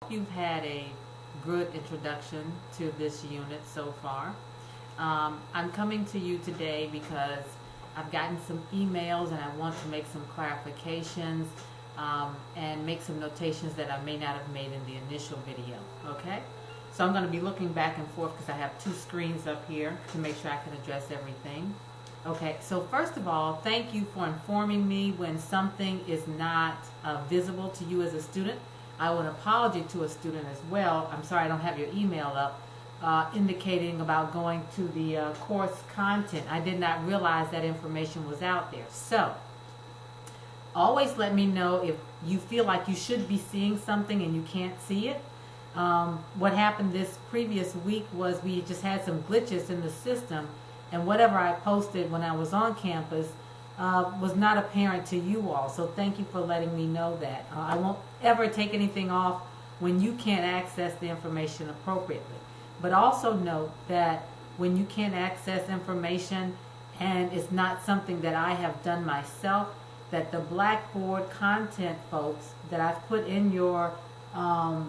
You've had a good introduction to this unit so far. I'm coming to you today because I've gotten some emails and I want to make some clarifications and make some notations that I may not have made in the initial video. Okay? So I'm going to be looking back and forth because I have two screens up here to make sure I can address everything. Okay, so first of all, thank you for informing me when something is not visible to you as a student. I owe an apology to a student as well. I'm sorry I don't have your email up, indicating about going to the course content. I did not realize that information was out there. So, always let me know if you feel like you should be seeing something and you can't see it. What happened this previous week was we just had some glitches in the system, and whatever I posted when I was on campus was not apparent to you all. So thank you for letting me know that. I won't ever take anything off when you can't access the information appropriately. But also note that when you can't access information and it's not something that I have done myself, that the Blackboard content folks that I've put in your, I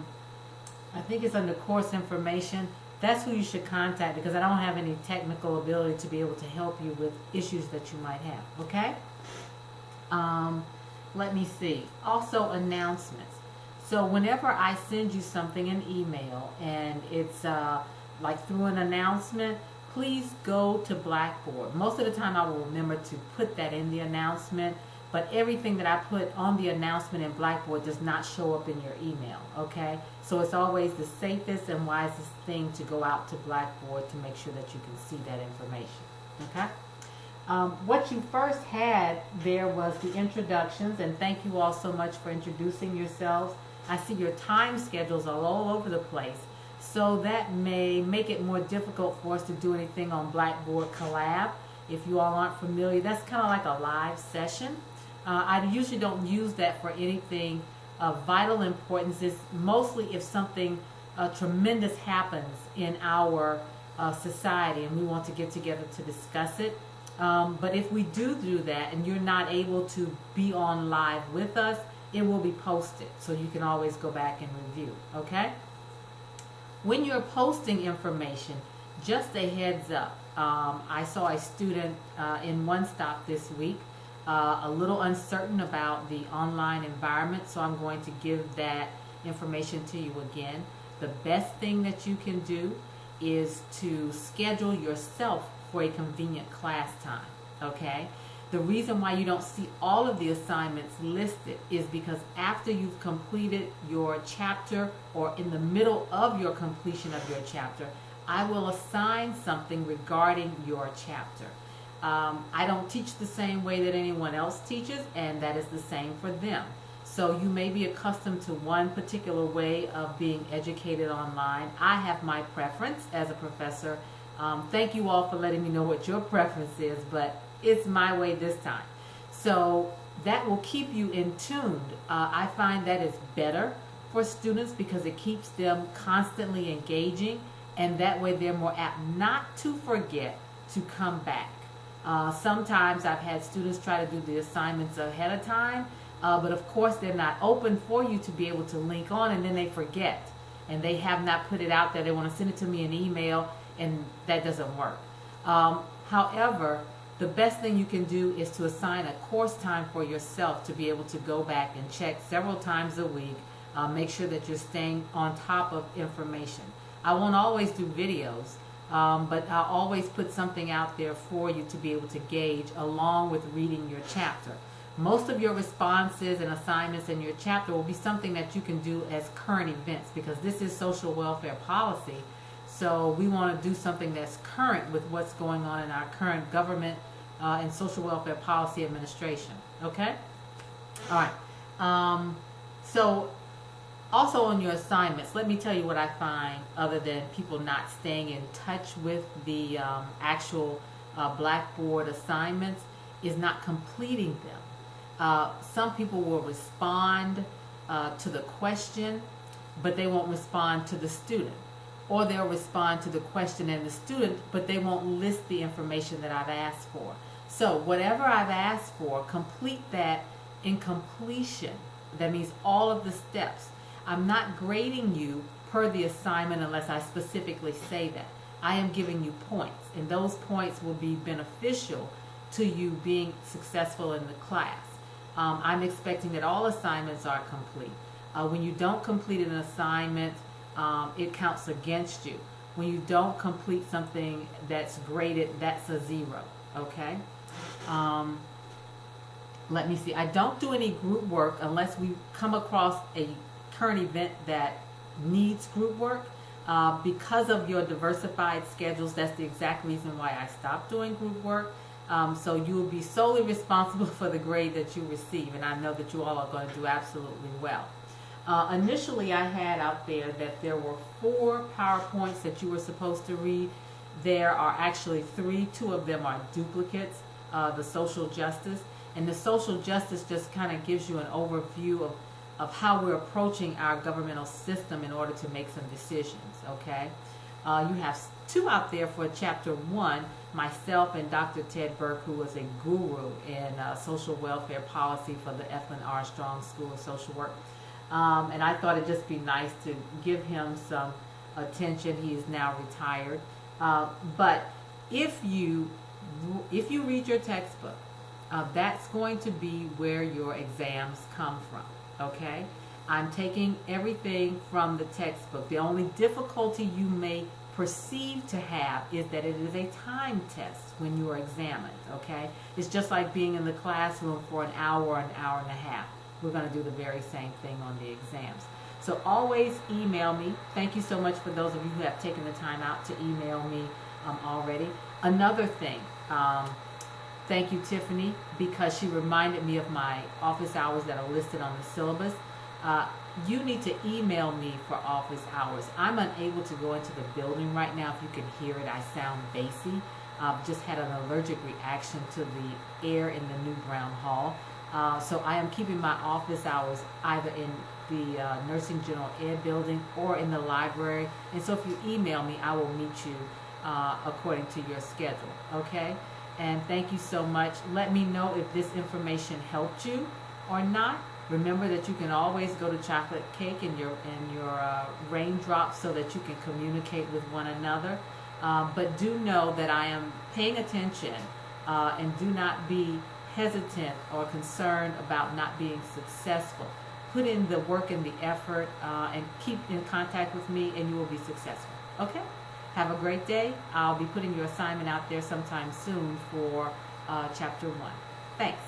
think it's under course information, that's who you should contact, because I don't have any technical ability to be able to help you with issues that you might have, okay? Let me see. Also, announcements. So whenever I send you something in email and it's like through an announcement, please go to Blackboard. Most of the time I will remember to put that in the announcement, but everything that I put on the announcement in Blackboard does not show up in your email, okay? So it's always the safest and wisest thing to go out to Blackboard to make sure that you can see that information, okay? What you first had there was the introductions, and thank you all so much for introducing yourselves. I see your time schedules are all over the place, so that may make it more difficult for us to do anything on Blackboard Collab. If you all aren't familiar, that's kind of like a live session. I usually don't use that for anything of vital importance. It's mostly if something tremendous happens in our society and we want to get together to discuss it. But if we do that and you're not able to be on live with us, it will be posted, so you can always go back and review, okay? When you're posting information, just a heads up. I saw a student in One Stop this week, a little uncertain about the online environment, so I'm going to give that information to you again. The best thing that you can do is to schedule yourself for a convenient class time, okay? The reason why you don't see all of the assignments listed is because after you've completed your chapter or in the middle of your completion of your chapter, I will assign something regarding your chapter. I don't teach the same way that anyone else teaches, and that is the same for them. So you may be accustomed to one particular way of being educated online. I have my preference as a professor. Thank you all for letting me know what your preference is, but it's my way this time. So that will keep you in tune. I find that is better for students because it keeps them constantly engaging, and that way they're more apt not to forget to come back. Sometimes I've had students try to do the assignments ahead of time, but of course they're not open for you to be able to link on, and then they forget. And they have not put it out there. They want to send it to me in email, and that doesn't work. However, the best thing you can do is to assign a course time for yourself to be able to go back and check several times a week. Make sure that you're staying on top of information. I won't always do videos, but I'll always put something out there for you to be able to gauge along with reading your chapter. Most of your responses and assignments in your chapter will be something that you can do as current events, because this is social welfare policy. So we want to do something that's current with what's going on in our current government and social welfare policy administration. Okay? All right. So also on your assignments, let me tell you what I find other than people not staying in touch with the actual Blackboard assignments is not completing them. Some people will respond to the question, but they won't respond to the student. Or they'll respond to the question and the student, but they won't list the information that I've asked for. So whatever I've asked for, complete that in completion. That means all of the steps. I'm not grading you per the assignment unless I specifically say that. I am giving you points, and those points will be beneficial to you being successful in the class. I'm expecting that all assignments are complete. When you don't complete an assignment, it counts against you. When you don't complete something that's graded, that's a 0, okay? Let me see. I don't do any group work unless we come across a current event that needs group work. Because of your diversified schedules, that's the exact reason why I stopped doing group work. So you will be solely responsible for the grade that you receive, and I know that you all are going to do absolutely well. Initially, I had out there that there were 4 PowerPoints that you were supposed to read. There are actually 3. 2 of them are duplicates, the social justice. And the social justice just kind of gives you an overview of how we're approaching our governmental system in order to make some decisions, okay? You have 2 out there for Chapter 1, myself and Dr. Ted Burke, who was a guru in social welfare policy for the F. Armstrong School of Social Work. And I thought it'd just be nice to give him some attention. He is now retired. But if you read your textbook, that's going to be where your exams come from, okay? I'm taking everything from the textbook. The only difficulty you may perceive to have is that it is a time test when you are examined, okay? It's just like being in the classroom for an hour or an hour and a half. We're going to do the very same thing on the exams. So always email me. Thank you so much for those of you who have taken the time out to email me already. Another thing, thank you, Tiffany, because she reminded me of my office hours that are listed on the syllabus. You need to email me for office hours. I'm unable to go into the building right now. If you can hear it, I sound bassy. Just had an allergic reaction to the air in the new Brown Hall. So I am keeping my office hours either in the Nursing General Ed building or in the library. And so if you email me, I will meet you according to your schedule, okay? And thank you so much. Let me know if this information helped you or not. Remember that you can always go to Chocolate Cake in your raindrops so that you can communicate with one another. But do know that I am paying attention and do not be hesitant or concerned about not being successful. Put in the work and the effort and keep in contact with me and you will be successful. Okay? Have a great day. I'll be putting your assignment out there sometime soon for Chapter 1. Thanks.